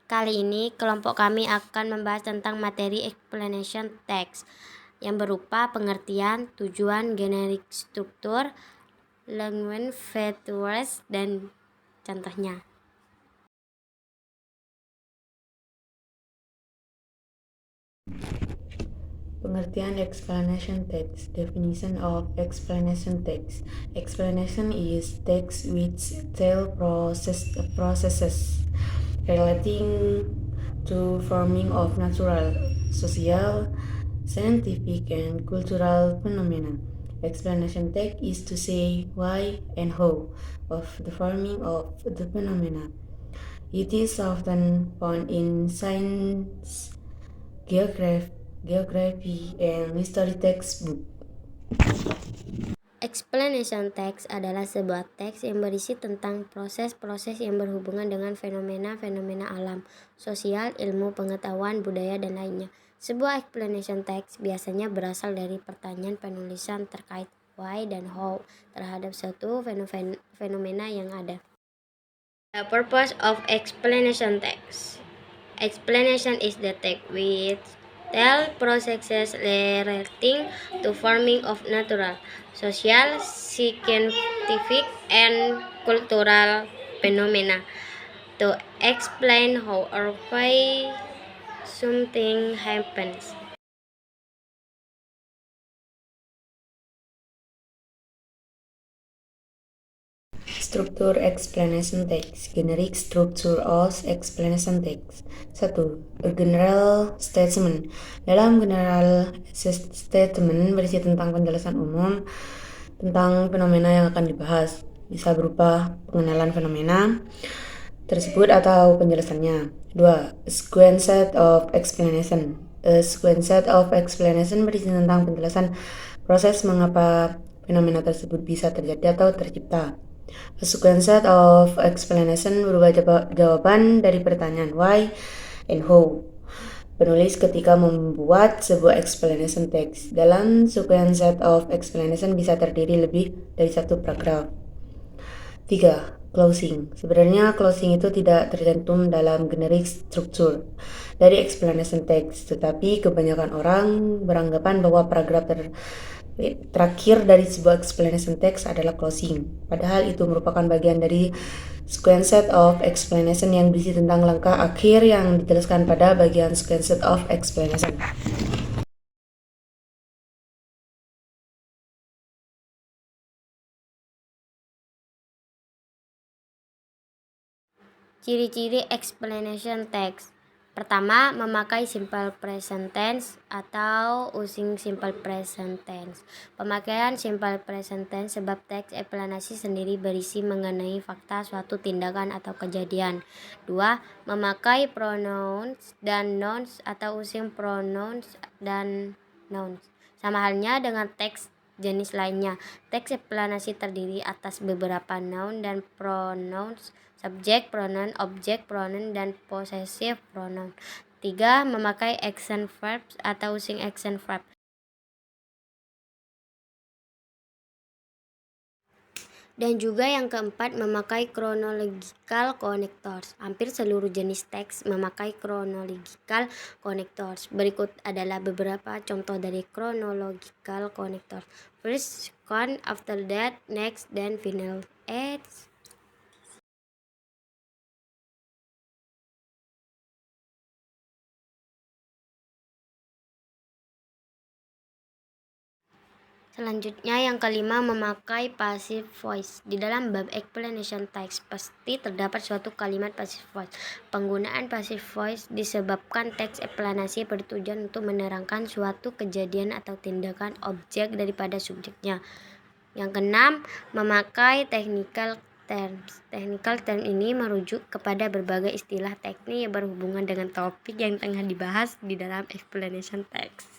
Kali ini kelompok kami akan membahas tentang materi explanation text yang berupa pengertian, tujuan, generik struktur, language features, dan contohnya. Pengertian explanation text. Definition of explanation text. Explanation is text which tell processes relating to forming of natural, social, scientific, and cultural phenomena. Explanation text is to say why and how of the forming of the phenomena. It is often found in science, geography, and history textbook. Explanation text adalah sebuah teks yang berisi tentang proses-proses yang berhubungan dengan fenomena-fenomena alam, sosial, ilmu, pengetahuan, budaya, dan lainnya. Sebuah explanation text biasanya berasal dari pertanyaan penulisan terkait why dan how terhadap suatu fenomena yang ada. The purpose of explanation text. Explanation is the text which tell processes relating to forming of natural, social, scientific, and cultural phenomena to explain how or why something happens. Struktur explanation text. Generic structure of explanation text. 1. A general statement. Dalam general statement berisi tentang penjelasan umum tentang fenomena yang akan dibahas. Bisa berupa pengenalan fenomena tersebut atau penjelasannya. 2. Sequence of explanation. A sequence of explanation berisi tentang penjelasan proses mengapa fenomena tersebut bisa terjadi atau tercipta. A sequence of explanation berupa jawaban dari pertanyaan why and how. Penulis ketika membuat sebuah explanation text. Dalam sequence of explanation bisa terdiri lebih dari satu paragraf. 3. Closing. Sebenarnya closing itu tidak tercantum dalam generic structure dari explanation text, tetapi kebanyakan orang beranggapan bahwa paragraf terakhir dari sebuah explanation text adalah closing. Padahal itu merupakan bagian dari sequence of explanation yang berisi tentang langkah akhir yang dijelaskan pada bagian sequence of explanation. Ciri-ciri explanation text. Pertama, memakai simple present tense atau using simple present tense. Pemakaian simple present tense sebab teks explanasi sendiri berisi mengenai fakta suatu tindakan atau kejadian. 2. Memakai pronouns dan nouns atau using pronouns dan nouns. Sama halnya dengan teks jenis lainnya. Teks explanasi terdiri atas beberapa noun dan pronouns, subject pronoun, object pronoun, dan possessive pronoun. 3. Memakai action verbs atau using action verb. Dan juga yang keempat, memakai chronological connectors. Hampir seluruh jenis teks memakai chronological connectors. Berikut adalah beberapa contoh dari chronological connectors. First, second, after that, next, then final. Selanjutnya yang kelima, memakai passive voice. Di dalam bab explanation text pasti terdapat suatu kalimat passive voice. Penggunaan passive voice disebabkan teks explanasi bertujuan untuk menerangkan suatu kejadian atau tindakan objek daripada subjeknya. Yang keenam, memakai technical terms. Technical term ini merujuk kepada berbagai istilah teknik yang berhubungan dengan topik yang tengah dibahas di dalam explanation text.